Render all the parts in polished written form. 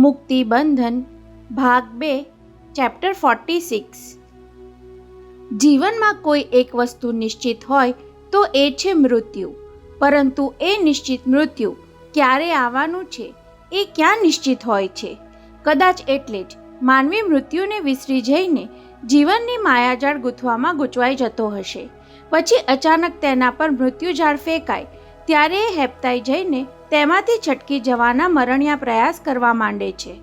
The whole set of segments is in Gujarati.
મુક્તિ બંધન ભાગ 2 ચેપ્ટર 46। જીવનમાં કોઈ એક વસ્તુ નિશ્ચિત હોય તો એ છે મૃત્યુ, પરંતુ એ નિશ્ચિત મૃત્યુ ક્યારે આવવાનું છે એ ક્યાં નિશ્ચિત હોય છે? કદાચ એટલે જ માનવી મૃત્યુને વિસરી જઈને જીવનની માયાજાળ ગૂંથવામાં ગૂંચવાઈ જતો હશે। પછી અચાનક તેના પર મૃત્યુજાળ ફેંકાય ત્યારે એ હેપતાઈ જઈને તેમાંથી છટકી જવાના મરણિયા પ્રયાસ કરવા માંડે છે।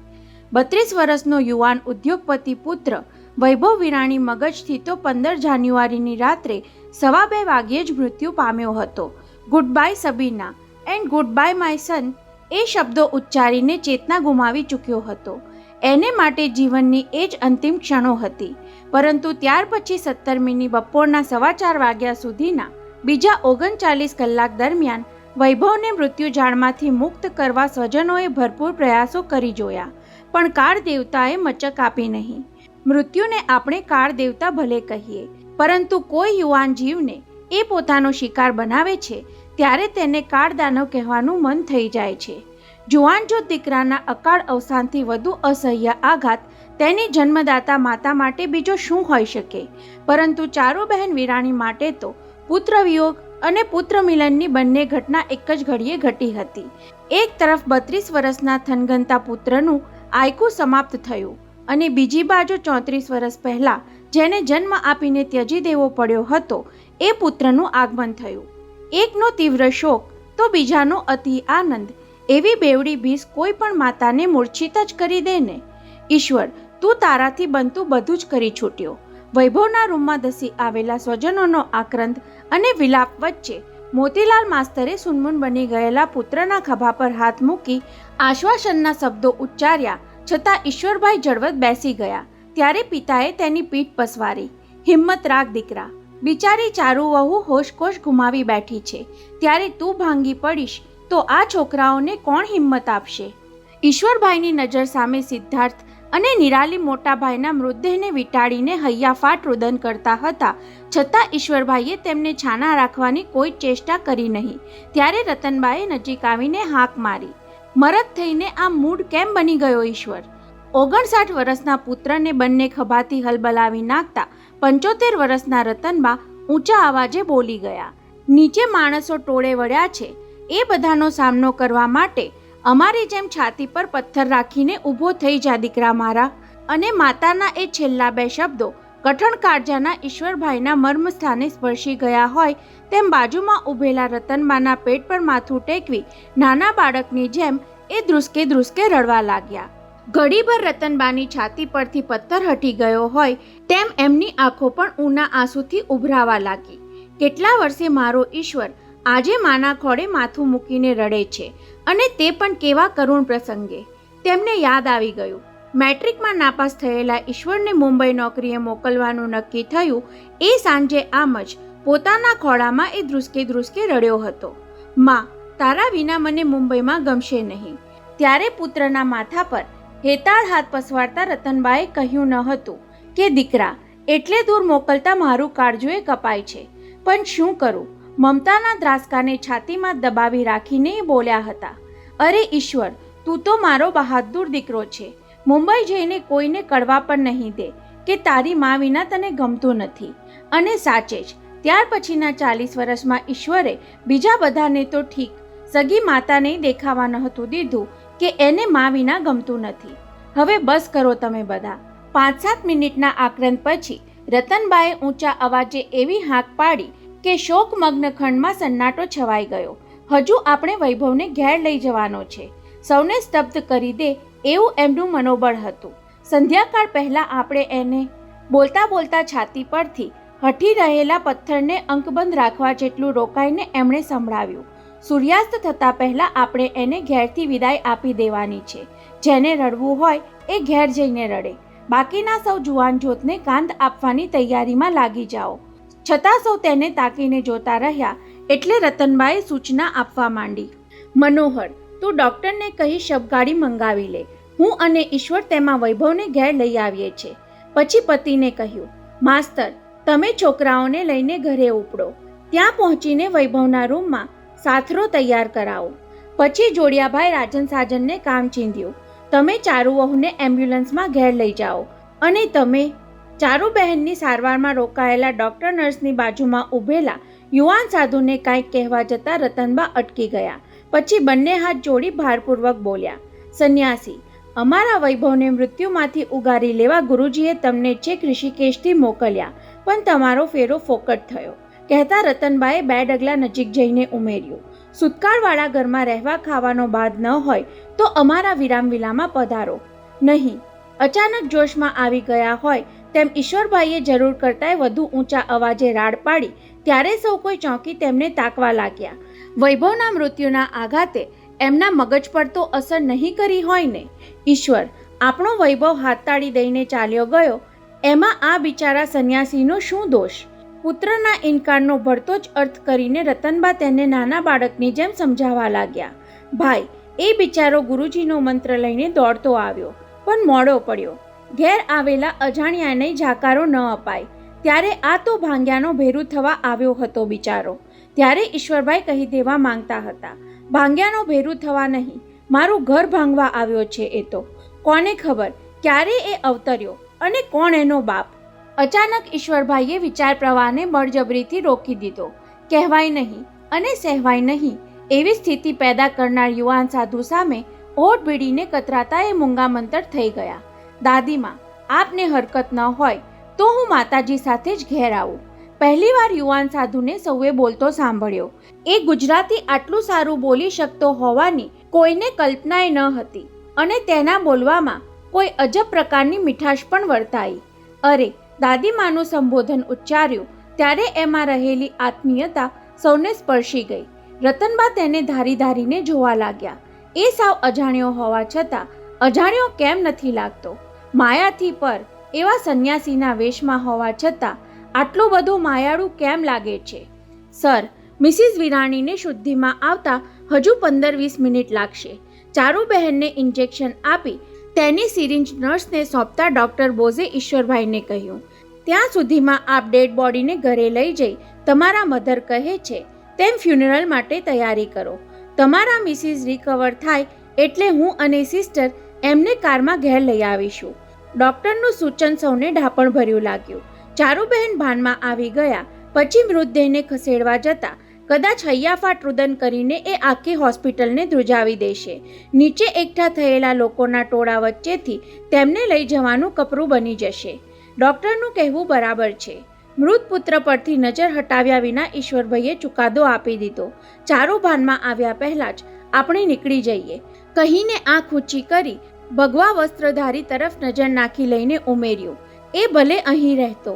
32 વર્ષનો યુવાન ઉદ્યોગપતિ પુત્ર વૈભવ વિરાણી મગજથી તો 15 જાન્યુઆરીની રાત્રે 2:15 વાગ્યે જ મૃત્યુ પામ્યો હતો। Goodbye Sabina and goodbye my son એ શબ્દો ઉચ્ચારીને ચેતના ગુમાવી ચૂક્યો હતો। એને માટે જીવનની એ જ અંતિમ ક્ષણો હતી, પરંતુ ત્યાર પછી 17મીની બપોરના 4:15 વાગ્યા સુધીના બીજા 39 કલાક દરમિયાન વૈભવને મૃત્યુજાળમાંથી મુક્ત કરવા સ્વજનોએ ભરપૂર પ્રયાસો કરી જોયા, પણ કાળ દેવતાએ મચક આપી નહીં। મૃત્યુને આપણે કાળ દેવતા ભલે કહીએ, પરંતુ કોઈ યુવાન જીવને એ પોતાનો શિકાર બનાવે છે ત્યારે તેને કાળ દાનવ કહેવાનું મન થઈ જાય છે। જુવાન જો દીકરાના અકાળ અવસાનથી વધુ અસહ્ય આઘાત તેની જન્મદાતા માતા માટે બીજો શું હોઈ શકે? પરંતુ ચારુ બહેન વિરાણી માટે તો પુત્ર વિયોગ અને પુત્ર મિલનની બંને ઘટના એક જ ઘડીએ ઘટી હતી। એક તરફ 32 વર્ષના થનગનતા પુત્રનું આયકું સમાપ્ત થયું અને બીજી બાજુ 34 વર્ષ પહેલા જેને જન્મ આપીને ત્યજી દેવો પડ્યો હતો એ પુત્રનું આગમન થયું। એકનો તીવ્ર શોક તો બીજાનો અતિ આનંદ, એવી બેવડી ભીસ કોઈ પણ માતાને મૂર્છિત જ કરી દે ને। ઈશ્વર, તું તારાથી બનતું બધું જ કરી છૂટ્યો। વૈભવના રૂમમાં ધસી આવેલા સ્વજનોનો આક્રંદ અને વિલાપ વચ્ચે મોતીલાલ માસ્તરે સુનમુન બની ગયેલા પુત્રના ખભા પર હાથ મૂકી આશ્વાસનના શબ્દો ઉચ્ચાર્યા, છતાં ઈશ્વરભાઈ જળવત બેસી ગયા ત્યારે પિતાએ તેની પીઠ પસવારી। હિંમત રાખ દીકરા, બિચારી ચારુ વહુ હોશકોશ ગુમાવી બેઠી છે, ત્યારે તું ભાંગી પડીશ તો આ છોકરાઓને કોણ હિંમત આપશે? ઈશ્વરભાઈની નજર સામે સિદ્ધાર્થ અને નિરાલી મોટા ભાઈના મૃતદેહને વીંટાળીને હૈયાફાટ રુદન કરતા હતા, છતાં ઈશ્વરભાઈએ તેમને છાના રાખવાની કોઈ ચેષ્ટા કરી નહીં। ત્યારે રતનબાએ નજીક આવીને હાક મારી, મરદ થઈને આ મૂડ કેમ બની ગયો ઈશ્વર? 59 વર્ષના પુત્રને બંને ખભાથી હલબલાવી નાખતા 75 વર્ષના રતનબા ઊંચા અવાજે બોલી ગયા, નીચે માણસો ટોળે વળ્યા છે, એ બધાનો સામનો કરવા માટે અમારી જેમ છાતી પર પથ્થર રાખીને ઊભો થઈ જા દીકરા મારા। અને માતાના એ છેલ્લા 2 શબ્દો કઠણ કાળજાના ઈશ્વરભાઈના મર્મ સ્થાને સ્પર્શી ગયા હોય તેમ બાજુમાં ઊભેલા રતનબાના પેટ પર માથું ટેકવી નાના બાળકની જેમ એ ધ્રુસકે ધ્રુસકે રડવા લાગ્યા। ઘડીભર રતનબાની છાતી પરથી પથ્થર હટી ગયો હોય તેમ એમની આંખો પણ ઊના આંસુથી ઉભરાવા લાગી। કેટલા વર્ષે મારો ઈશ્વર આજે માના ખોળે માથું મૂકીને રડે છે, અને તે પણ કેવા કરુણ પ્રસંગે! તેમને યાદ આવી ગયું, મેટ્રિકમાં નાપાસ થયેલા ઈશ્વરને મુંબઈ નોકરીએ મોકલવાનું નક્કી થયું એ સાંજે આમ જ પોતાના ખોળામાં એ ધ્રુસકે ધ્રુસકે રડ્યો હતો, માં, તારા વિના મને મુંબઈમાં ગમશે નહીં। ત્યારે પુત્રના માથા પર હેતાળ હાથ પસવારતા રતનબાએ કહ્યું ન હતું કે દીકરા, એટલે દૂર મોકલતા મારું કાળજુએ કપાય છે, પણ શું કરું? મમતાના દ્રાસકાને છાતીમાં દબાવી રાખીને બોલ્યા હતા, અરે ઈશ્વર, તું તો મારો બહાદુર દીકરો છે, મુંબઈ જઈને કોઈને કળવા પણ નહીં દે કે તારી મા વિના તને ગમતું નથી। અને સાચે જ ત્યાર પછીના 40 વર્ષમાં ઈશ્વરે બીજા બધાને તો ઠીક, સગી માતાને દેખાવા નહોતું દીધું કે એને મા વિના ગમતું નથી। હવે બસ કરો તમે બધા। 5-7 મિનિટના આક્રંદ પછી રતનબાએ ઊંચા અવાજે એવી હાંક પાડી કે શોકમગ્ન ખંડમાં સન્નાટો છવાઈ ગયો। હજુ આપણે વૈભવને ઘેર લઈ જવાનો છે, સૌને સ્તબ્ધ કરી દે એવું એમનું મનોબળ હતું। સંધ્યાકાળ પહેલાં આપણે એને બોલતા બોલતા છાતી પરથી હઠી રહેલા પથ્થરને અંકબંધ રાખવા જેટલું રોકાઈને એમણે સંભળાવ્યું। સૂર્યાસ્ત થતાં પહેલાં આપણે એને ઘેરથી વિદાય આપી દેવાની છે। જેને રડવું હોય એ ઘેર જઈને રડે, બાકીના સૌ જુવાન જોતને કાંત આપવાની તૈયારીમાં લાગી જાઓ। છતાં સૌ તેને તાકીને જોતા રહ્યા એટલે રતનબાએ સૂચના આપવા માંડી, મનોહર, તું ડૉક્ટરને કહી શબગાડી મંગાવી લે, હું અને ઈશ્વર તેમાં વૈભવને ઘેર લઈ આવીએ છે। પછી પતિને કહ્યું, માસ્તર, તમે છોકરાઓને લઈને ઘરે ઉપડો, ત્યાં પહોંચીને વૈભવના રૂમમાં સાથરો તૈયાર કરાવો। પછી જોડિયાભાઈ રાજન સાજનને કામ ચીંધ્યું। તમે ચારુવહુને એમ્બ્યુલન્સમાં ઘેર લઈ જાઓ અને તમે ચારુબહેનની સારવારમાં રોકાયેલા ડૉક્ટર નર્સની બાજુમાં ઊભેલા યુવાન સાધુને કાંઈક કહેવા જતાં રતનબા અટકી ગયા. પછી બંને હાથ જોડી ભારપૂર્વક બોલ્યા, સંન્યાસી, અમારા વૈભવને મૃત્યુમાંથી ઉગારી લેવા ગુરુજીએ તમને છેક ઋષિકેશથી મોકલ્યા, પણ તમારો ફેરો ફોકટ થયો. કહેતા રતનબાએ 2 ડગલા નજીક જઈને ઉમેર્યું, સુતકાળવાળા ઘરમાં રહેવા ખાવાનો બાદ ન હોય તો અમારા વિરામવિલામાં પધારો. નહીં, અચાનક જોશમાં આવી ગયા હોય તેમ ઈશ્વરભાઈએ જરૂર કરતાંય વધુ ઊંચા અવાજે રાડ પાડી ત્યારે સૌ કોઈ ચોંકી તેમને તાકવા લાગ્યા. વૈભવના મૃત્યુના આઘાતે એમના મગજ પર તો અસર નહીં કરી હોય ને? ઈશ્વર, આપણો વૈભવ હાથતાળી દઈને ચાલ્યો ગયો, એમાં આ બિચારા સંન્યાસીનો શું દોષ? પુત્રના ઇનકારનો ભળતો જ અર્થ કરીને રતનબા તેને નાના બાળકની જેમ સમજાવવા લાગ્યા. ભાઈ, એ બિચારો ગુરુજીનો મંત્ર લઈને દોડતો આવ્યો, પણ મોડો પડ્યો. ઘેર આવેલા અજાણ્યાને જાકારો ન અપાય ત્યારે આ તો ભાંગ્યાનો ભેરું થવા આવ્યો હતો બિચારો. ત્યારે ઈશ્વરભાઈ કહી દેવા માંગતા હતા, ભાંગ્યાનો ભેરું થવા નહીં, મારું ઘર ભાંગવા આવ્યો છે. એ તો કોને ખબર ક્યારે એ અવતર્યો અને કોણ એનો બાપ? અચાનક ઈશ્વરભાઈએ વિચાર પ્રવાહને બળજબરીથી રોકી દીધો. કહેવાય નહીં અને સહેવાય નહીં એવી સ્થિતિ પેદા કરનાર યુવાન સાધુ સામે હોઠ ભીડીને કતરાતા એ મૂંગામંતર થઈ ગયા. દાદીમાં, આપને હરકત ન હોય તો હું માતાજી સાથે જ ઘેર આવું. પહેલીવાર યુવાન સાધુને સૌએ બોલતો સાંભળ્યો. એ ગુજરાતી આટલું સારું બોલી શકતો હોવાની કોઈને કલ્પનાય ન હતી અને તેના બોલવામાં કોઈ અજબ પ્રકારની મીઠાશ પણ વર્તાઈ. અરે, દાદીમાનું સંબોધન ઉચ્ચાર્યું ત્યારે એમાં રહેલી આત્મીયતા સૌને સ્પર્શી ગઈ. રતનબા તેને ધારી ધારીને જોવા લાગ્યા. એ સાવ અજાણ્યો હોવા છતાં અજાણ્યો કેમ નથી લાગતો? માયાથી પર એવા સંન્યાસીના વેશમાં હોવા છતાં આટલો બધો માયાળુ કેમ લાગે છે? સર, મિસિસ વિરાણીને શુદ્ધિમાં આવતા હજુ 15-20 મિનિટ લાગશે. ચારુબહેનને ઇન્જેક્શન આપી તેની સિરિંજ નર્સને સોંપતા ડૉક્ટર બોઝે ઈશ્વરભાઈને કહ્યું, ત્યાં સુધીમાં આપ ડેડ બોડીને ઘરે લઈ જઈ તમારા મધર કહે છે તેમ ફ્યુનરલ માટે તૈયારી કરો. તમારા મિસિસ રિકવર થાય એટલે હું અને સિસ્ટર એમને કારમાં ઘેર લઈ આવીશું. ડૉક્ટરનું સૂચન સૌને ઢાપણ ભર્યું લાગ્યું. ચારુબહેન ભાનમાં આવી ગયા પછી મૃતદેહને ખસેડવા જતાં કદાચ હૈયાફાટ રુદન કરીને એ આખી હોસ્પિટલને ધ્રુજાવી દેશે. નીચે એકઠા થયેલા લોકોના ટોળા વચ્ચેથી તેમને લઈ જવાનું કપરું બની જશે. ડૉક્ટરનું કહેવું બરાબર છે. મૃત પુત્ર પરથી નજર હટાવ્યા વિના ઈશ્વરભાઈએ ચુકાદો આપી દીધો. ચારુ ભાનમાં આવ્યા પહેલાં જ આપણે નીકળી જઈએ કહીને આંખ ઊંચી કરી ભગવા વસ્ત્રધારી તરફ નજર નાખી લઈને ઉમેર્યું, એ ભલે અહીં રહેતો.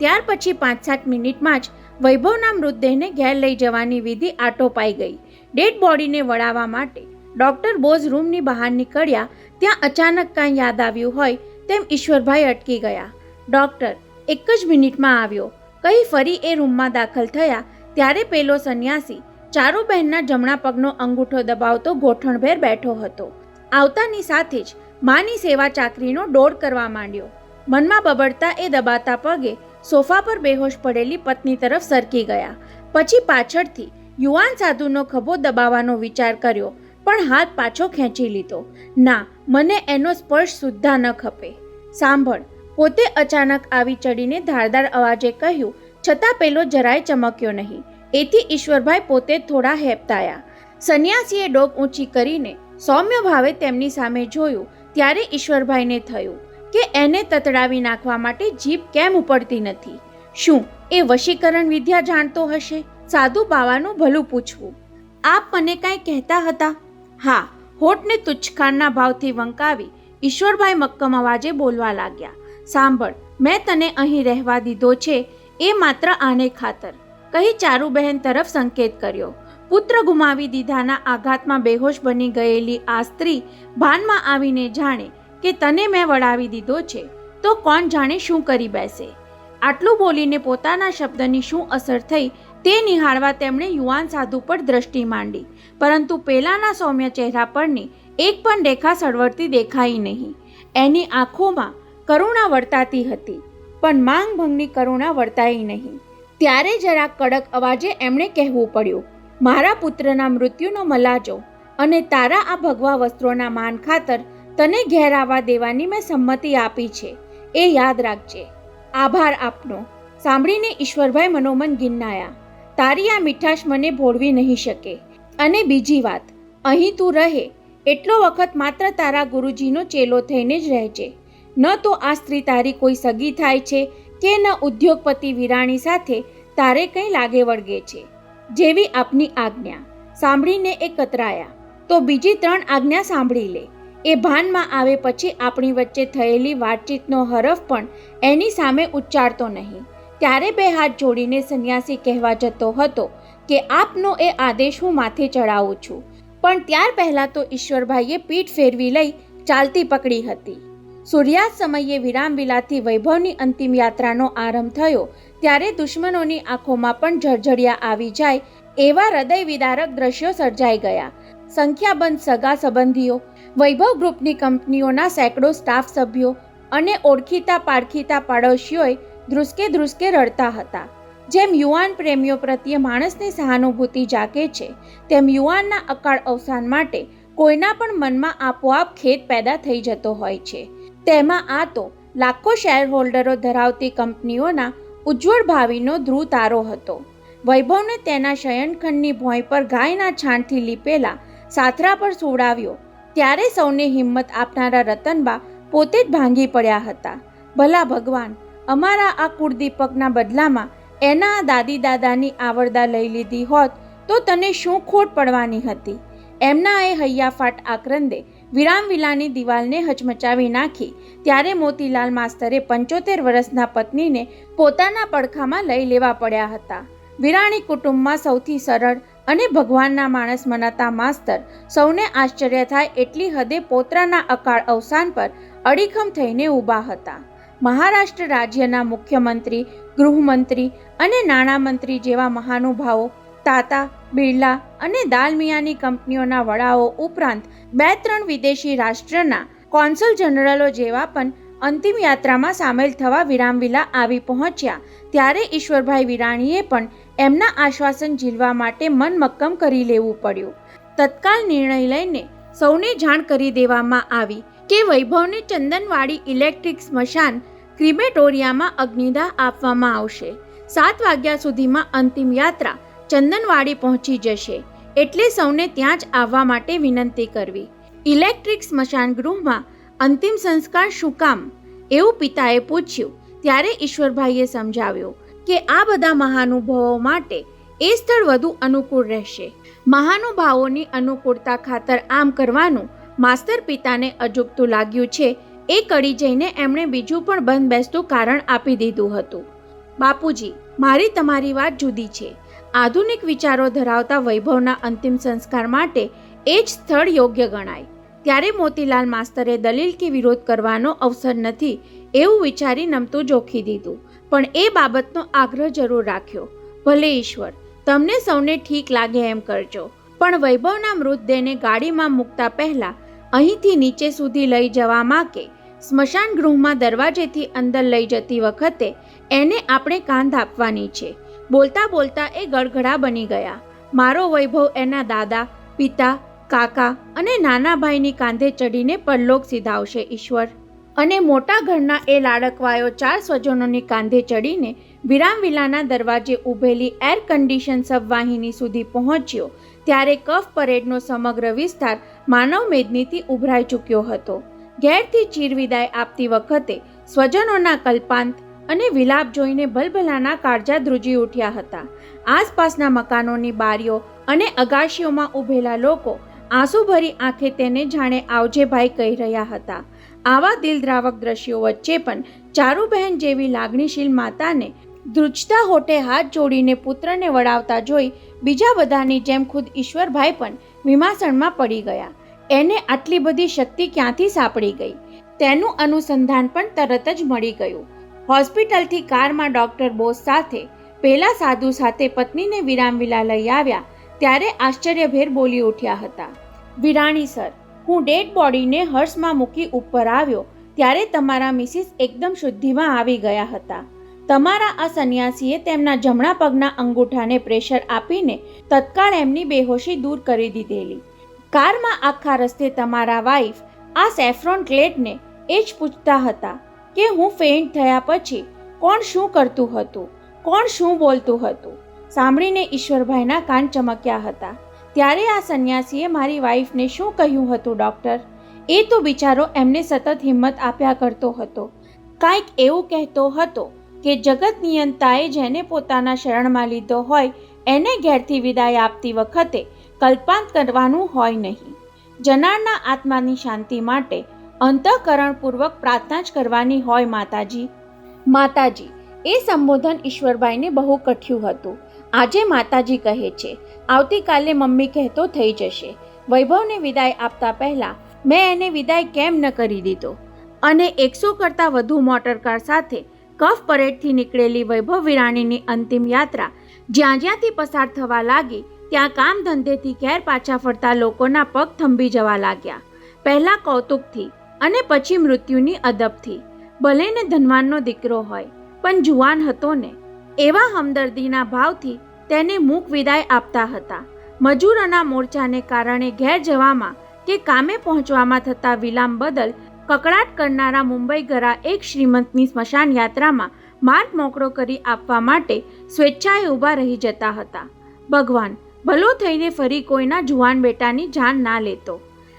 ત્યાર પછી 5-7 મિનિટમાં જ વૈભવના મૃતદેહને ઘેર લઈ જવાની વિધિ આટોપાઈ ગઈ. ડેડ બોડીને વળાવવા માટે ડૉક્ટર બોઝ રૂમની બહાર નીકળ્યા ત્યાં અચાનક કાંઈ યાદ આવ્યું હોય તેમ ઈશ્વરભાઈ અટકી ગયા. ડૉક્ટર, 1 જ મિનિટમાં આવ્યો કહી ફરી એ રૂમમાં દાખલ થયા ત્યારે પેલો સંન્યાસી ચારુબહેનના જમણા પગનો અંગૂઠો દબાવતો ગોઠણભેર બેઠો હતો. આવતાની સાથે જ માની સેવા ચાકરીનો દોડ કરવા માંડ્યો. મનમાં બબડતા એ દબાતા પગે સોફા પર બેહોશ પડેલી પત્ની તરફ સરકી ગયા. પછી પાછળથી યુવાન સાધુનો ખભો દબાવવાનો વિચાર કર્યો પણ હાથ પાછો ખેંચી લીધો. ના, મને એનો સ્પર્શ સુદ્ધા ન ખપે. સાંભળ, પોતે અચાનક આવી ચડીને ધારદાર અવાજે કહ્યું છતાં પેલો જરાય ચમક્યો નહીં. એથી ઈશ્વરભાઈ પોતે થોડા હેપતાયા. સંન્યાસીએ ડોક ઊંચી કરીને સૌમ્ય ભાવે તેમની સામે જોયું ત્યારે ઈશ્વરભાઈને થયું કે એને તતડાવી નાખવા માટે જીભ કેમ ઉપડતી નથી. શું એ વશીકરણ વિદ્યા જાણતો હશે? સાધુ બાવાનું ભલું પૂછવું. આપ મને કાંઈ કહેતા હતા? હા, હોઠને તુચ્છખાનના ભાવથી વંકાવી ઈશ્વરભાઈ મક્કમ અવાજે બોલવા લાગ્યા. સાંભળ, મેં તને અહીં રહેવા દીધો છે એ માત્ર આને ખાતર કહી ચારુબહેન તરફ સંકેત કર્યો. પુત્ર ગુમાવી દીધાના આઘાતમાં બેહોશ બની ગયેલી આ સ્ત્રી ભાનમાં આવીને જાણે કે તને મેં વળાવી દીધો છે તો કોણ જાણે શું કરી બેસે. આટલું બોલીને પોતાના શબ્દની શું અસર થઈ તે નિહાળવા તેમણે યુવાન સાધુ પર દ્રષ્ટિ માંડી, પરંતુ પેલાના સૌમ્ય ચહેરા પરની એક પણ રેખા સળવળતી દેખાઈ નહીં. એની આંખોમાં કરુણા વર્તાતી હતી પણ માંગભંગની કરુણા વર્તાઈ નહીં. ત્યારે જરા કડક અવાજે એમણે કહેવું પડ્યું, મારા પુત્રના મૃત્યુનો મલાજો અને તારા આ ભગવા વસ્ત્રોના માન ખાતર તને ઘેર આવવા દેવાની મેં સંમતિ આપી છે, એ યાદ રાખજે. આભાર આપનો. સાંભળીને ઈશ્વરભાઈ મનોમન ગિન્નાયા. તારી આ મીઠાશ મને ભોળવી નહીં શકે. અને બીજી વાત, અહીં તું રહે એટલો વખત માત્ર તારા ગુરુજીનો ચેલો થઈને જ રહેજે. ન તો આ સ્ત્રી તારી કોઈ સગી થાય છે કે ન ઉદ્યોગપતિ વિરાણી સાથે તારે કંઈ લાગે વળગે છે. જેવી આપની આજ્ઞા. સાંભળીને એ કતરાયા. તો બીજી 3 આજ્ઞા સાંભળી લે. એ ભાનમાં આવે પછી આપણી વચ્ચે થયેલી વાતચીતનો હરફ પણ એની સામે ઉચ્ચારતો નહીં. ત્યારે 2 હાથ જોડીને સંન્યાસી કહેવા જતો હતો કે આપનો એ આદેશ હું માથે ચડાવું છું. પણ ત્યાર પહેલાં તો ઈશ્વરભાઈએ પીઠ ફેરવી લઈ ચાલતી પકડી હતી. સૂર્યાસ્ત સમયે વિરામવિલાથી વૈભવની અંતિમ યાત્રાનો આરંભ થયો ત્યારે દુશ્મનોની આંખોમાં પણ ઝળઝળિયા આવી જાય એવા હૃદય વિદારક દ્રશ્યો સર્જાઈ ગયા. સંખ્યાબંધ સગા સંબંધીઓ, વૈભવ ગ્રુપની કંપનીઓના સેંકડો સ્ટાફ સભ્યો અને ઓળખીતા પારખીતા પાડોશીઓએ ધ્રુસકે રડતા હતા. જેમ યુવાન પ્રેમીઓ પ્રત્યે માણસની સહાનુભૂતિ જાગે છે, તેમ યુવાનના અકાળ અવસાન માટે કોઈના પણ મનમાં આપોઆપ ખેદ પેદા થઈ જતો હોય છે. તેમાં આ તો લાખો શેરહોલ્ડરો ધરાવતી કંપનીઓના ઉજ્જવળ ભાવિનો ધ્રુવ તારો હતો. વૈભવને તેના શયનખંડની ભોંય પર ગાયના છાણથી લીપેલા સાથરા પર સુવડાવ્યો ત્યારે સૌને હિંમત આપનારા રતનબા પોતે જ ભાંગી પડ્યા હતા. ભલા ભગવાન, અમારા આ કુળદીપકના બદલામાં એના દાદી દાદાની આવરદા લઈ લીધી હોત તો તને શું ખોટ પડવાની હતી? એમના એ હૈયાફાટ આક્રંદે વિરામવિલાની દિવાલને હચમચાવી નાખી ત્યારે મોતીલાલ માસ્તરે 75 વર્ષના પત્નીને પોતાના પડખામાં લઈ લેવા પડ્યા હતા. વિરાણી કુટુંબમાં સૌથી સરળ અને ભગવાનના માણસ મનાતા માસ્તર સૌને આશ્ચર્ય થાય એટલી હદે પોતાના અકાળ અવસાન પર અડીખમ થઈને ઊભા હતા. મહારાષ્ટ્ર રાજ્યના મુખ્યમંત્રી, ગૃહમંત્રી અને નાણામંત્રી જેવા મહાનુભાવો, તાતા, બિરલા અને દાલમિયાની કંપનીઓના વડાઓ ઉપરાંત 2-3 વિદેશી રાષ્ટ્રના કોન્સલ જનરલો જેવા પણ અંતિમ યાત્રામાં સામેલ થવા વિરામવિલા આવી પહોંચ્યા ત્યારે ઈશ્વરભાઈ વિરાણીએ પણ એમના આશ્વાસન ઝીલવા માટે મન મક્કમ કરી લેવું પડ્યું. તત્કાલ નિર્ણય લઈને સૌને જાણ કરી દેવામાં આવી કે વૈભવને ચંદનવાડી ઇલેક્ટ્રિક સ્મશાન ક્રિમેટોરિયામાં અગ્નિદાહ આપવામાં આવશે. 7 વાગ્યા સુધીમાં અંતિમ યાત્રા ચંદનવાડી પહોંચી જશે એટલે સૌને ત્યાં જ આવવા માટે વિનંતી કરવી. ઇલેક્ટ્રિક સ્મશાન ગૃહમાં અંતિમ સંસ્કાર શું કામ, એવું પિતાએ પૂછ્યું ત્યારે ઈશ્વરભાઈએ સમજાવ્યું કે આ બધા મહાનુભાવો માટે એ સ્થળ વધુ અનુકૂળ રહેશે. મહાનુભાવોની અનુકૂળતા ખાતર આમ કરવાનું માસ્તર પિતાને અજુગતું લાગ્યું છે એ કડી જઈને એમણે બીજું પણ બંધબેસતું કારણ આપી દીધું હતું. બાપુજી, મારી તમારી વાત જુદી છે. આધુનિક વિચારો ધરાવતા વૈભવના અંતિમ સંસ્કાર માટે એ જ સ્થળ યોગ્ય ગણાય. ત્યારે મોતીલાલ માસ્તરે દલીલ કે વિરોધ કરવાનો અવસર નથી એવું વિચારી નમતું જોખી દીધું, પણ એ બાબતનો આગ્રહ જરૂર રાખ્યો. ભલે ઈશ્વર, તમને સૌને ઠીક લાગે એમ કરજો, પણ વૈભવના મૃતદેહને ગાડીમાં મૂકતા પહેલા અહીંથી નીચે સુધી લઈ જવામાં કે સ્મશાન ગૃહમાં દરવાજેથી અંદર લઈ જતી વખતે એને આપણે કાંધ આપવાની છે. બોલતા બોલતા એ ગળગળા બની ગયા. મારો વૈભવ એના દાદા, પિતા, કાકા અને નાના ભાઈની કાંધે ચડીને પરલોક સીધાવશે ઈશ્વર. અને મોટા ઘરના એ લાડકવાયો 4 સ્વજનોની કાંધે ચડીને વિરામવિલાના દરવાજે ઊભેલી એર કન્ડિશન સબવાહિની સુધી પહોંચ્યો ત્યારે કફ પરેડનો સમગ્ર વિસ્તાર માનવ મેદનીથી ઉભરાઈ ચૂક્યો હતો. ઘેરથી ચીરવિદાય આપતી વખતે સ્વજનોના કલ્પાંત અને વિલાપ જોઈને ભલભલાના કાળજા ધ્રુજી ઉઠ્યા હતા. આસપાસના મકાનોની બારીઓ અને અગાશીઓમાં ઊભેલા લોકો આંસુભરી આંખે તેને જાણે આવજે ભાઈ કહી રહ્યા હતા. આવા દિલદ્રાવક દ્રશ્યો વચ્ચે પણ ચારુબહેન જેવી લાગણીશીલ માતાને ધ્રુજતા હોઠે હાથ જોડીને પુત્રને વડાવતા જોઈ બીજા બધાની જેમ ખુદ ઈશ્વરભાઈ પણ વિમાસણમાં પડી ગયા. એને આટલી બધી શક્તિ ક્યાંથી સાંપડી ગઈ તેનું અનુસંધાન પણ તરત જ મળી ગયું. હોસ્પિટલથી કારમાં ડૉક્ટર બોઝ સાથે પેલા સાધુ સાથે પત્નીને વિરામવિલા લઈ આવ્યા ત્યારે આશ્ચર્યભેર બોલી ઉઠ્યા હતા. વિરાણી સર, હું ડેડ બોડીને હર્ષમાં મૂકી ઉપર આવ્યો ત્યારે તમારા મિસિસ એકદમ શુદ્ધિમાં આવી ગયા હતા. તમારા આ સંન્યાસીએ તેમના જમણા પગના અંગૂઠાને પ્રેશર આપીને તત્કાળ એમની બેહોશી દૂર કરી દીધેલી. કારમાં આખા રસ્તે તમારા વાઈફ આ સેફ્રોન ક્લેડને એ જ પૂછતા હતા કે હું ફેઇન્ટ થયા પછી કોણ શું કરતું હતું, કોણ શું બોલતું હતું. સાંભળીને ઈશ્વરભાઈના કાન ચમક્યા હતા. ત્યારે આ સંન્યાસીએ મારી વાઈફને શું કહ્યું હતું ડૉક્ટર? એ તો બિચારો એમને સતત હિંમત આપ્યા કરતો હતો. કાંઈક એવું કહેતો હતો કે જગત નિયંતાએ જેને પોતાના શરણમાં લીધો હોય એને ઘેરથી વિદાય આપતી વખતે કલ્પાંત કરવાનું હોય નહીં. જનારના આત્માની શાંતિ માટે અંતઃકરણપૂર્વક પ્રાર્થના જ કરવાની હોય માતાજી. માતાજી એ સંબોધન ઈશ્વરભાઈને બહુ કઠ્યું હતું. આજે માતાજી કહે છે, આવતીકાલે મમ્મી કહેતો થઈ જશે. વૈભવને વિદાય આપતા પહેલાં મેં એને વિદાય કેમ ન કરી દીધો? અને 100 કરતાં વધુ મોટરકાર સાથે કફ પરેડથી નીકળેલી વૈભવ વિરાણીની અંતિમ યાત્રા જ્યાં જ્યાંથી પસાર થવા લાગી ત્યાં કામ ધંધેથી ઘેર પાછા ફરતા લોકોના પગ થંભી જવા લાગ્યા. પહેલાં કૌતુકથી અને પછી મૃત્યુની અદબથી. ભલે ને ધનવાનનો દીકરો હોય પણ જુવાન હતો ને. એવા હમદર્દીના ભાવથી તેને મૂક વિદાય આપતા હતા. મજૂરોના મોરચાને કારણે ઘેર જવામાં કે કામે પહોંચવામાં થતા વિલામ બદલ કકળાટ કરનારા મુંબઈ ગરા એક શ્રીમંતની સ્મશાન યાત્રામાં માર્ગ મોકળો કરી આપવા માટે સ્વેચ્છાએ ઊભા રહી જતા હતા. ભગવાન ભલો થઈને ફરી કોઈના જુવાન બેટાની જાન ના લેતો.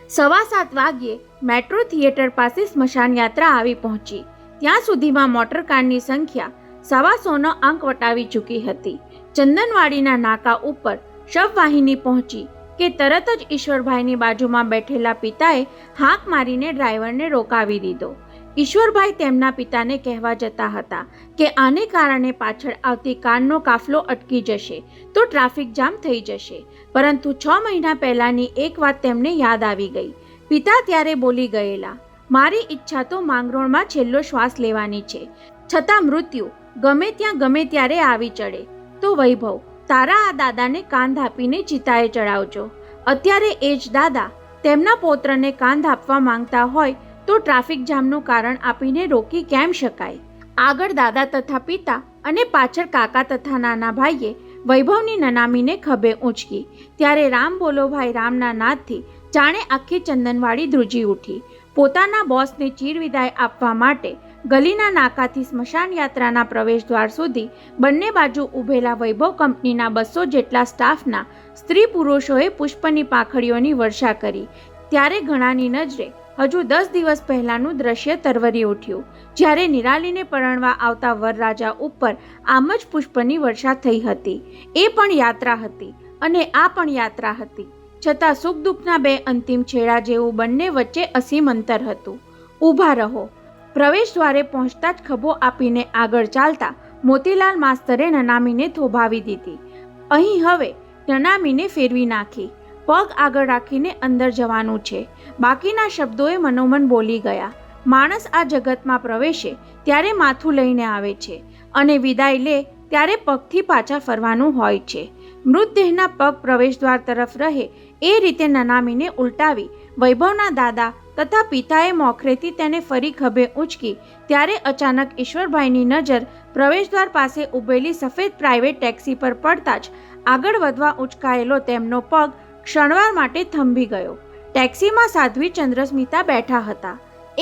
7:15 વાગ્યે મેટ્રો થિયેટર પાસે સ્મશાન યાત્રા આવી પહોંચી. ત્યાં સુધીમાં મોટરકારની સંખ્યા 125નો અંક વટાવી ચૂકી હતી. ચંદનવાડીના નાકા ઉપર શવવાહિની પહોંચી કે તરત જ ઈશ્વરભાઈની બાજુમાં બેઠેલા પિતાએ હાંક મારીને ડ્રાઈવરને રોકાવી દીધો. ઈશ્વરભાઈ તેમના પિતાને કહેવા જતા હતા કે આને કારણે પાછળ આવતી કારનો કાફલો અટકી જશે તો ટ્રાફિક જામ થઈ જશે. પરંતુ 6 મહિના પહેલાંની એક વાત તેમને યાદ આવી ગઈ. પિતા ત્યારે બોલી ગયેલા, મારી ઈચ્છા તો માંગરોળમાં છેલ્લો શ્વાસ લેવાની છે, છતાં મૃત્યુ ગમે ત્યાં ગમે ત્યારે આવી ચડે. તો વૈભવ તારા આ દાદાને કાંધ આપીને ચિતાએ ચડાવજો. અત્યારે એ જ દાદા તેમના પૌત્રને કાંધ આપવા માંગતા હોય તો ટ્રાફિક જામનું કારણ આપીને રોકી કેમ શકાય? આગળ દાદા તથા પિતા અને પાછળ કાકા તથા નાના ભાઈએ વૈભવની નનામીને ખભે ઊંચકી. ત્યારે રામ બોલો ભાઈ રામના નાદથી જાણે આખી ચંદનવાડી ધ્રુજી ઉઠી. પોતાના બોસને ચીર વિદાય આપવા માટે ગલીના નાકાથી સ્મશાન યાત્રાના પ્રવેશદ્વાર સુધી બંને બાજુ ઊભેલા વૈભવ કંપનીના 200 જેટલા સ્ટાફના સ્ત્રી પુરુષોએ પુષ્પની પાંખડીઓની વર્ષા કરી. ત્યારે ઘણાની નજરે હજુ 10 દિવસ પહેલાંનું દ્રશ્ય તરવરી ઉઠ્યું, જ્યારે નિરાલીને પરણવા આવતા વરરાજા ઉપર આમ જ પુષ્પની વર્ષા થઈ હતી. એ પણ યાત્રા હતી અને આ પણ યાત્રા હતી, છતાં સુખ દુઃખના બે અંતિમ છેડા જેવું બંને વચ્ચે અસીમ અંતર હતું. ઊભા રહો. પ્રવેશ દ્વારે પહોંચતા જ ખભો આપીને આગળ ચાલતા મોતીલાલ માસ્તરે નનામીને થોભાવી દીધી. અહીં હવે નનામીને ફેરવી નાખી. પગ આગળ રાખીને અંદર જવાનું છે. બાકીના શબ્દોએ મનોમન બોલી ગયા. માણસ આ જગતમાં પ્રવેશે ત્યારે માથું લઈને આવે છે અને વિદાય લે ત્યારે પગથી પાછા ફરવાનું હોય છે. મૃતદેહના પગ પ્રવેશદ્વાર તરફ રહે એ રીતે નનામીને ઉલટાવી વૈભવના દાદા તથા પિતાએ મોખરેથી તેને ફરી ખભે ઊંચકી. ત્યારે અચાનક ઈશ્વરભાઈની નજર પ્રવેશદ્વાર પાસે ઊભેલી સફેદ પ્રાઇવેટ ટેક્સી પર પડતા જ આગળ વધવા ઊંચકાયેલો તેમનો પગ ક્ષણવાર માટે થંભી ગયો. ટેક્સીમાં સાધ્વી ચંદ્રસ્મિતા બેઠા હતા.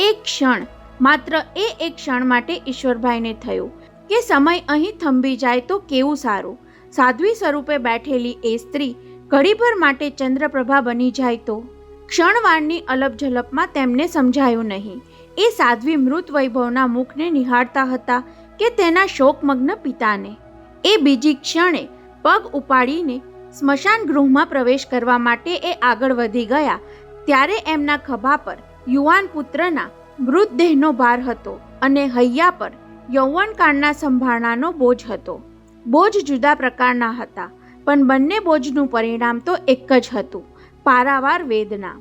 એક ક્ષણ, માત્ર એક ક્ષણ માટે ઈશ્વરભાઈને થયું કે સમય અહીં થંભી જાય તો કેવું સારું. સાધ્વી સ્વરૂપે બેઠેલી એ સ્ત્રી ઘડીભર માટે ચંદ્રપ્રભા બની જાય તો? ક્ષણવારની અલપઝલપમાં તેમને સમજાયું નહીં એ સાધ્વી મૃત વૈભવના મુખને નિહાળતા હતા કે તેના શોકમગ્ન પિતાને. એ બીજી ક્ષણે પગ ઉપાડીને સ્મશાન ગૃહમાં પ્રવેશ કરવા માટે એ આગળ વધી ગયા ત્યારે એમના ખભા પર યુવાન પુત્રના મૃતદેહનો ભાર હતો અને હૈયા પર યૌવનકાળના સંભાળનાનો બોજ હતો. બોજ જુદા પ્રકારના હતા પણ બંને બોજનું પરિણામ તો એક જ હતું, પારાવાર વેદના.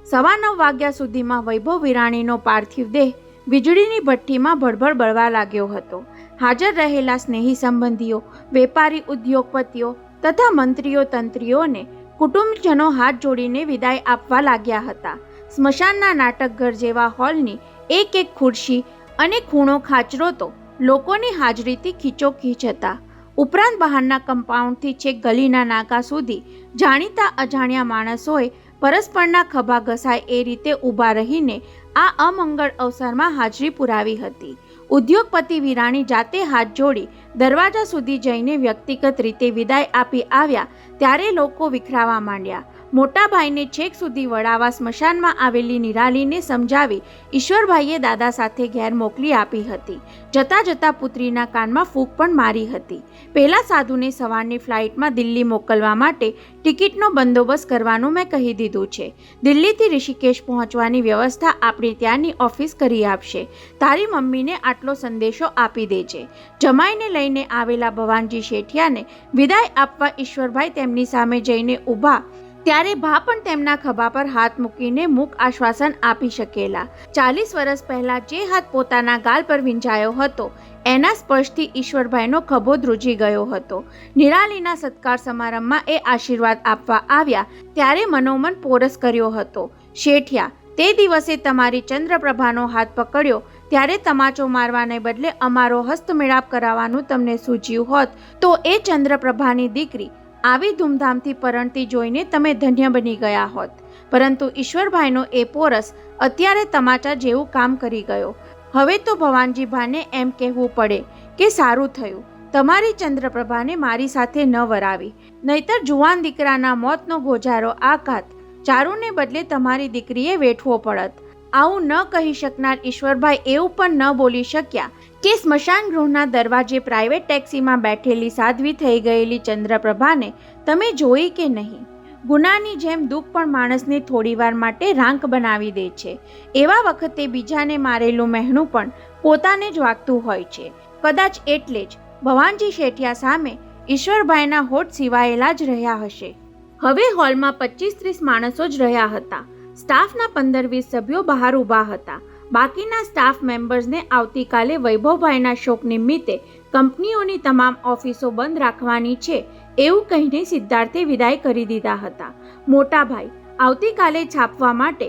9:15 વાગ્યા સુધીમાં વૈભવ વિરાણીનો પાર્થિવ દેહ વીજળીની ભઠ્ઠીમાં ભડભડ બળવા લાગ્યો હતો. હાજર રહેલા સ્નેહી સંબંધીઓ, વેપારી ઉદ્યોગપતિઓ તથા મંત્રીઓ તંત્રીઓને કુટુંબજનો હાથ જોડીને વિદાય આપવા લાગ્યા હતા. સ્મશાનના નાટકઘર જેવા હોલની એક ખુરશી અને ખૂણો ખાચરો તો લોકોની હાજરીથી ખીચોખીચ હતા. ઉપરાંત બહારના કમ્પાઉન્ડથી છેક ગલીના નાકા સુધી જાણીતા અજાણ્યા માણસોએ પરસ્પરના ખભા ઘસાય એ રીતે ઊભા રહીને આ અમંગળ અવસરમાં હાજરી પુરાવી હતી. ઉદ્યોગપતિ વિરાણી જાતે હાથ જોડી દરવાજા સુધી જઈને વ્યક્તિગત રીતે વિદાય આપી આવ્યા ત્યારે લોકો વિખરાવા માંડ્યા. મોટા ભાઈને છેક સુધી વડાવા સ્મશાનમાં આવેલી નિરાલીને સમજાવી ઈશ્વરભાઈએ દાદા સાથે ઘેર મોકલી આપી હતી. જતાં જતાં પુત્રીના કાનમાં ફૂંક પણ મારી હતી. પહેલા સાધુને સવારની ફ્લાઇટમાં દિલ્હી મોકલવા માટે ટિકિટનો બંદોબસ્ત કરવાનું મેં કહી દીધું છે. દિલ્હીથી ઋષિકેશ પહોંચવાની વ્યવસ્થા આપણી ત્યાંની ઓફિસ કરી આપશે. તારી મમ્મીને આટલો સંદેશો આપી દેજે. જમાઈને લઈને આવેલા ભવાનજી શેઠિયાને વિદાય આપવા ઈશ્વરભાઈ તેમની સામે જઈને ઊભા ત્યારે ભા પણ તેમના ખભા પર હાથ મૂકીને મૂક આશ્વાસન આપી શકેલા. 40 વર્ષ પહેલા જે હાથ પોતાના ગાલ પર વીંજાયો હતો એના સ્પર્શથી ઈશ્વરભાઈનો ખભો ધ્રુજી ગયો હતો. નિરાલીના સત્કાર સમારંભમાં એ આશીર્વાદ આપવા આવ્યા ત્યારે મનોમન પોરસ કર્યો હતો. શેઠિયા, તે દિવસે તમારી ચંદ્રપ્રભાનો હાથ પકડ્યો ત્યારે તમાચો મારવાને બદલે અમારો હસ્તમેળાપ કરાવવાનું તમને સૂઝ્યું હોત તો એ ચંદ્રપ્રભાની દીકરી આવી ધૂમધામથી પરણતી જોઈને તમે ધન્ય બની ગયા હોત. પરંતુ ઈશ્વરભાઈનો એ પોરસ અત્યારે તમાચા જેવું કામ કરી ગયો. હવે તો ભવાનજી ભાને એમ કહેવું પડે કે સારું થયું તમારી ચંદ્રપ્રભાને મારી સાથે ન વરાવી, નહીતર જુવાન દીકરાના મોતનો ગોજારો આઘાત ચારુને બદલે તમારી દીકરીએ વેઠવો પડત. આવું ન કહી શકનાર ઈશ્વરભાઈ એવું પણ ન બોલી શક્યા કે સ્મશાન ગૃહના દરવાજે પ્રાઇવેટ ટેક્સીમાં બેઠેલી સાધ્વી થઈ ગયેલી ચંદ્રપ્રભાને તમે જોઈ કે નહીં? ગુનાની જેમ દુઃખ પણ માણસને થોડીવાર માટે રાંક બનાવી દે છે. એવા વખતે બીજાને મારેલું મહેણું પણ પોતાને જ વાગતું હોય છે. કદાચ એટલે જ ભવાનજી શેઠિયા સામે ઈશ્વરભાઈના હોઠ સિવાયેલા જ રહ્યા હશે. હવે હોલમાં 25-30 માણસો જ રહ્યા હતા. સ્ટાફના 15-20 સભ્યો બહાર ઊભા હતા. બાકીના સ્ટાફ મેમ્બર્સને આવતીકાલે વૈભવભાઈના શોક નિમિત્તે કંપનીઓની તમામ ઓફિસો બંધ રાખવાની છે એવું કહીને સિદ્ધાર્થે વિદાય કરી દીધા હતા. મોટા ભાઈ, આવતીકાલે છાપવા માટે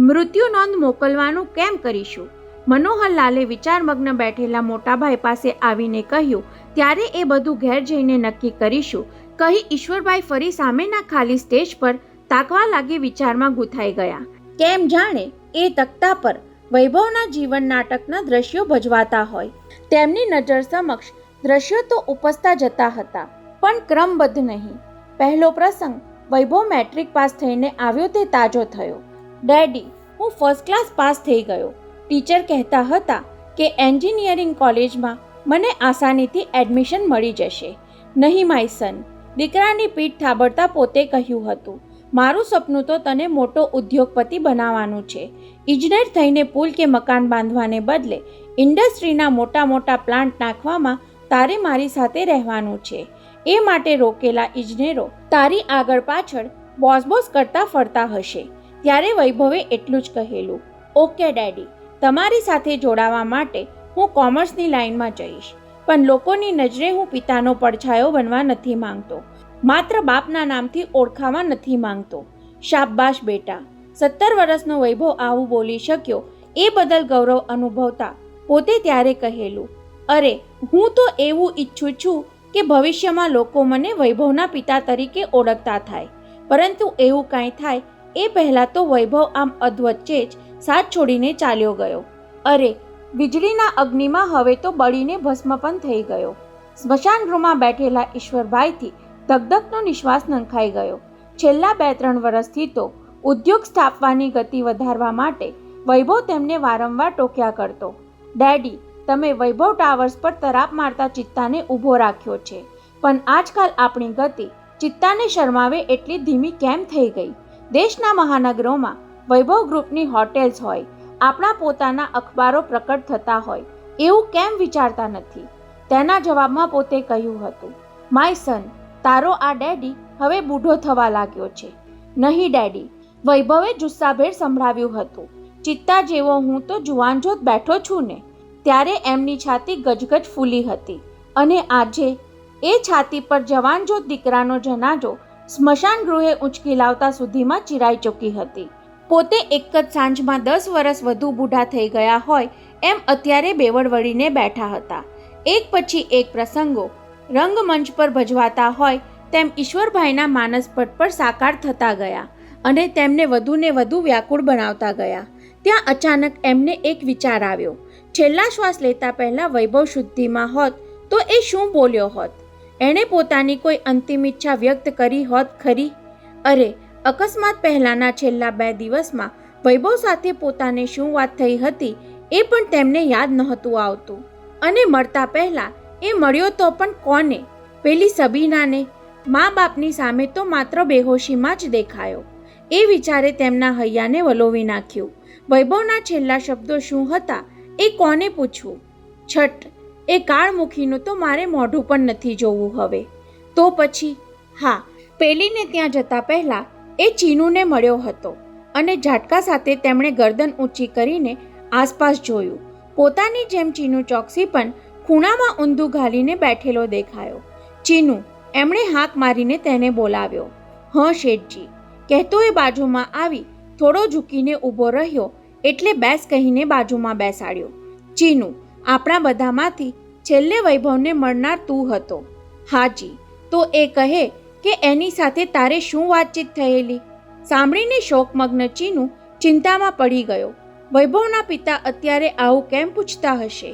મૃત્યુ નોંધ મોકલવાનું કેમ કરીશું? મનોહરલાલે વિચારમગ્ન બેઠેલા મોટાભાઈ પાસે આવીને કહ્યું ત્યારે એ બધું ઘેર જઈને નક્કી કરીશું કહી ઈશ્વરભાઈ ફરી સામેના ખાલી સ્ટેજ પર તાકવા લાગી વિચારમાં ગૂંથાઈ ગયા. કેમ જાણે એ તખ્તા પર વૈભવના જીવન નાટકના દ્રશ્યો ભજવાતા હોય. તેમની નજર સમક્ષ દ્રશ્યો તો ઉપસતા જતા હતા પણ ક્રમબદ્ધ નહીં. પહેલો પ્રસંગ વૈભવ મેટ્રિક પાસ થઈને આવ્યો તે તાજો થયો. ડેડી, હું ફર્સ્ટ ક્લાસ પાસ થઈ ગયો. ટીચર કહેતા હતા કે એન્જિનિયરિંગ કોલેજમાં મને આસાનીથી એડમિશન મળી જશે. નહીં માય સન, દીકરાની પીઠ થાબડતા પોતે કહ્યું હતું, મારું સપનું તો તને મોટો ઉદ્યોગપતિ બનાવવાનું છે. ઇજનેર થઈને પુલ કે મકાન બાંધવાને બદલે ઇન્ડસ્ટ્રીના મોટા મોટા પ્લાન્ટ નાખવામાં તારે મારી સાથે રહેવાનું છે. એ માટે રોકેલા ઇજનેરો તારી આગળ પાછળ બોસ કરતા ફરતા હશે. ત્યારે વૈભવે એટલું જ કહેલું, ઓકે ડેડી, તમારી સાથે જોડાવા માટે હું કોમર્સની લાઈનમાં જઈશ, પણ લોકોની નજરે હું પિતાનો પડછાયો બનવા નથી માંગતો. માત્ર બાપના નામથી ઓળખાવા નથી માંગતો. શાબાશ બેટા. 17 વર્ષનો વૈભવ આવું બોલી શક્યો એ બદલ ગૌરવ અનુભવતા પોતે ત્યારે કહેલું, અરે હું તો એવું ઈચ્છું છું કે ભવિષ્યમાં લોકો મને વૈભવના પિતા તરીકે ઓળખતા થાય. પરંતુ એવું કાંઈ થાય એ પહેલાં તો વૈભવ આમ અધવચ્ચે જ સાથ છોડીને ચાલ્યો ગયો. અરે વીજળીના અગ્નિમાં હવે તો બળીને ભસ્મ પણ થઈ ગયો. સ્મશાન ગૃહમાં બેઠેલા ઈશ્વરભાઈથી ધગધગનો નિશ્વાસ નંખાઈ ગયો. છેલ્લા 2-3 વર્ષથી તો ઉદ્યોગ સ્થાપવાની ગતિ વધારવા માટે વૈભવ તેમને વારંવાર ટોક્યા કરતો. ડેડી, તમે વૈભવ ટાવર્સ પર તરાપ મારતા ચિત્તાને ઊભો રાખ્યો છે, પણ આજકાલ આપણી ગતિ ચિત્તાને શરમાવે એટલી ધીમી કેમ થઈ ગઈ? દેશના મહાનગરોમાં વૈભવ ગ્રુપની હોટેલ્સ હોય, આપણા પોતાના અખબારો પ્રકટ થતા હોય, એવું કેમ વિચારતા નથી? તેના જવાબમાં પોતે કહ્યું હતું, માય સન, તારો આ ડેડી હવે બૂઢો થવા લાગ્યો છે. નહીં ડેડી, વૈભવે જુસ્સાભેર સંભળાવ્યું હતું, ચિત્તા જેવો હું તો જુવાનજોત બેઠો છું ને. ત્યારે એમની છાતી ગજગજ ફૂલી હતી અને આજે એ છાતી પર જવાનજોત દીકરાનો જનાજો સ્મશાન ગૃહે ઊંચકી લાવતા સુધીમાં ચિરાઈ ચૂકી હતી. પોતે એક જ સાંજમાં 10 વર્ષ વધુ બૂઢા થઈ ગયા હોય એમ અત્યારે બેવડ વળીને બેઠા હતા. એક પછી એક પ્રસંગો રંગમંચ પર ભજવાતા હોય તેમ ઈશ્વરભાઈના માનસપટ પર સાકાર થતા ગયા અને તેમને વધુને વધુ વ્યાકુળ બનાવતા ગયા. ત્યાં અચાનક એમને એક વિચાર આવ્યો. છેલ્લા શ્વાસ લેતા પહેલાં વૈભવ શુદ્ધિમાં હોત તો એ શું બોલ્યો હોત? એણે પોતાની કોઈ અંતિમ ઈચ્છા વ્યક્ત કરી હોત ખરી? અરે, અકસ્માત પહેલાંના છેલ્લા 2 દિવસમાં વૈભવ સાથે પોતાને શું વાત થઈ હતી એ પણ તેમને યાદ નહોતું આવતું. અને મળતા પહેલાં એ મળ્યો તો પણ કોને? પેલી સબીનાને. મા બાપની સામે તો માત્ર બેહોશીમાં જ દેખાયો. એ વિચારે તેમના હૈયાને વલોવી નાખ્યું. વૈભવના છેલ્લા શબ્દો શું હતા એ કોને પૂછવું? છઠ, એ કાળમુખીનું તો મારે મોઢું પણ નથી જોવું હવે. તો પછી હા, પેલીને ત્યાં જતા પહેલાં એ ચીનુને મળ્યો હતો અને ઝાટકા સાથે તેમણે ગરદન ઊંચી કરીને આસપાસ જોયું. પોતાની જેમ ચીનુ ચોકસી પણ ખૂણામાં ઊંધું ઘાલીને બેઠેલો દેખાયો. ચીનુ, એમણે હાક મારીને તેને બોલાવ્યો. હં શેઠજી, કહેતો એ બાજુમાં આવી થોડો ઝૂકીને ઊભો રહ્યો એટલે બેસ કહીને બાજુમાં બેસાડ્યો. ચીનુ, આપણા બધામાંથી છેલ્લે વૈભવને મળનાર તું હતો. હાજી. તો એ કહે કે એની સાથે તારે શું વાતચીત થયેલી? સાંભળીને શોકમગ્ન ચીનુ ચિંતામાં પડી ગયો. વૈભવના પિતા અત્યારે આવું કેમ પૂછતા હશે?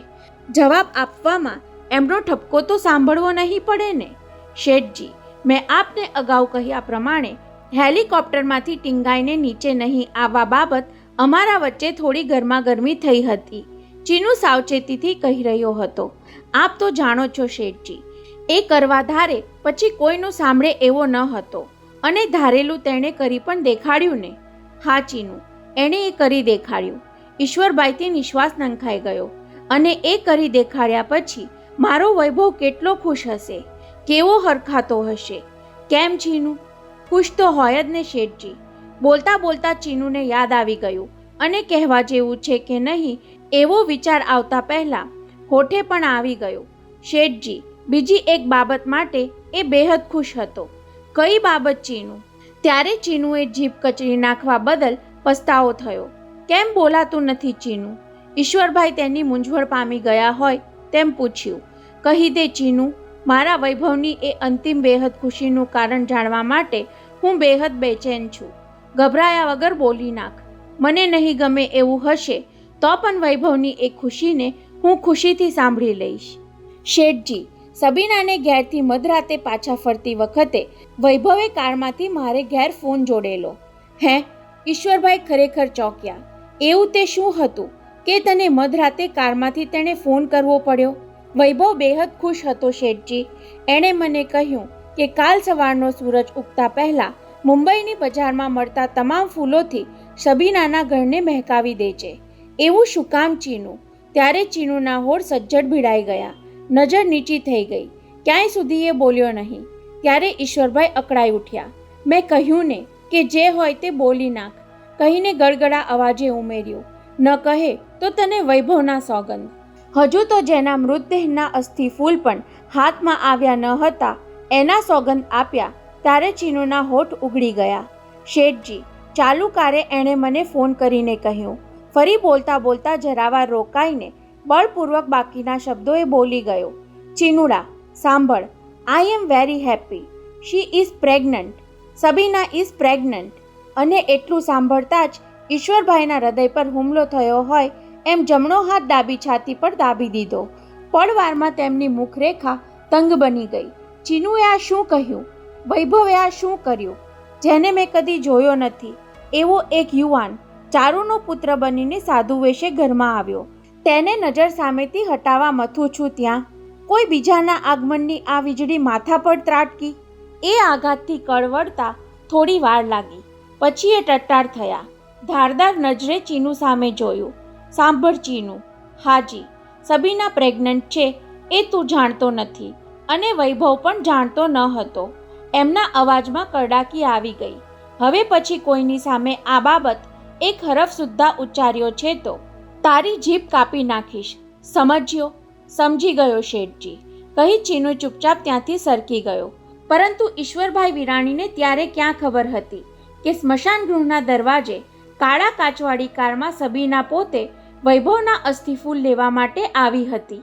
જવાબ આપવામાં એમનો ઠપકો તો સાંભળવો નહીં પડે ને. શેઠજી, મેં આપને અગાઉ કહ્યા પ્રમાણે હેલિકોપ્ટરમાંથી ટીંગાઈને નીચે નહીં આવવા બાબત અમારા વચ્ચે થોડી ગરમાગરમી થઈ હતી. ચીનુ સાવચેતીથી કહી રહ્યો હતો. આપ તો જાણો છો શેઠજી, એ કરવા ધારે પછી કોઈનું સાંભળે એવો ન હતો. અને ધારેલું તેણે કરી પણ દેખાડ્યું ને. હા ચીનુ, એણે એ કરી દેખાડ્યું. ઈશ્વરભાઈથી નિશ્વાસ નંખાઈ ગયો. અને એ કરી દેખાડ્યા પછી મારો વૈભવ કેટલો ખુશ હશે, કેવો હરખાતો હશે. કેમ ચીનુ? ખુશ તો હોય જ ને શેઠજી. બોલતા બોલતા ચીનુને યાદ આવી ગયું અને કહેવા જેવું છે કે નહીં એવો વિચાર આવતા પહેલાં હોઠે પણ આવી ગયો. શેઠજી, બીજી એક બાબત માટે એ બેહદ ખુશ હતો. કઈ બાબત ચીનુ? ત્યારે ચીનુએ જીભ કચડી નાખવા બદલ પસ્તાવો થયો. કેમ બોલાતું નથી ચીનુ? ઈશ્વરભાઈ તેની મૂંઝવણ પામી ગયા હોય તેમ પૂછ્યું. કહી દે ચીનુ, મારા વૈભવની એ અંતિમ બેહદ ખુશીનું કારણ જાણવા માટે હું બેહદ બેચેન છું. ગભરાયા વગર બોલી નાખ. મને નહીં ગમે એવું હશે તો પણ વૈભવની એ ખુશીને હું ખુશીથી સાંભળી લઈશ. શેઠજી, સબીનાને ઘેરથી મધરાતે પાછા ફરતી વખતે વૈભવે કારમાંથી મારે ઘેર ફોન જોડેલો. હે? ઈશ્વરભાઈ ખરેખર ચોંક્યા. એવું તે શું હતું કે તને મધરાતે કારમાંથી તેણે ફોન કરવો પડ્યો? વૈભવ બેહદ ખુશ હતો શેઠજી. એણે મને કહ્યું કે કાલ સવારનો સૂરજ ઉગતા પહેલાં મુંબઈની બજારમાં મળતા તમામ ફૂલોથી સબીનાના ઘરને મહેકાવી દેજે. એવું શું કામ ચીનુ? ત્યારે ચીનુના હોઠ સજ્જડ ભીડાઈ ગયા. નજર નીચી થઈ ગઈ. ક્યાંય સુધી એ બોલ્યો નહીં. ત્યારે ઈશ્વરભાઈ અકળાઈ ઉઠ્યા. મેં કહ્યું ને કે જે હોય તે બોલી નાખ, કહીને ગળગળા અવાજે ઉમેર્યું. ન કહે તો તને વૈભવના સોગંદ. હજુ તો જેના મૃતદેહના અસ્થિ ફૂલ પણ હાથમાં આવ્યા ન હતા એના સોગંદ આપ્યા ત્યારે ચીનુના હોઠ ઉઘડી ગયા. શેઠજી, ચાલુ કારે એણે મને ફોન કરીને કહ્યું. ફરી બોલતા બોલતા જરાવાર રોકાઈને બળપૂર્વક બાકીના શબ્દોએ બોલી ગયો. ચીનુડા, સાંભળ. I am very happy. She is pregnant. Sabina is pregnant. અને એટલું સાંભળતા જ ઈશ્વરભાઈના હૃદય પર હુમલો થયો હોય એમ જમણો હાથ ડાબી છાતી પર દાબી દીધો. પળવારમાં તેમની મુખરેખા તંગ બની ગઈ. ચીનુએ આ શું કહ્યું? વૈભવે આ શું કર્યું? જેને મેં કદી જોયો નથી એવો એક યુવાન ચારુનો પુત્ર બનીને સાધુ વેશે ઘરમાં આવ્યો. તેને નજર સામેથી હટાવવા મથું છું ત્યાં કોઈ બીજાના આગમનની આ વીજળી માથા પર ત્રાટકી. એ આઘાતથી કળવળતા થોડી વાર લાગી. પછી એ ટટ્ટાર થયા. ધારદાર નજરે ચીનુ સામે જોયું. સાંભળ ચીનુ. હાજી, સબીના પ્રેગ્નન્ટ છે એ તું જાણતો નથી અને વૈભવ પણ જાણતો ન હતો. એમના અવાજમાં કરડાકી આવી ગઈ. હવે પછી કોઈની સામે આ બાબત એક હરફ સુદ્ધા ઉચ્ચાર્યો છે તો તારી જીભ કાપી નાખીશ. સમજ્યો? સમજી ગયો શેઠજી, કહી ચીનુ ચૂપચાપ ત્યાંથી સરકી ગયો. પરંતુ ઈશ્વરભાઈ વિરાણીને ત્યારે ક્યાં ખબર હતી કે સ્મશાન ગૃહના દરવાજે કાળા કાચવાળી કારમાં સબીના પોતે વૈભવના અસ્થિફૂલ લેવા માટે આવી હતી.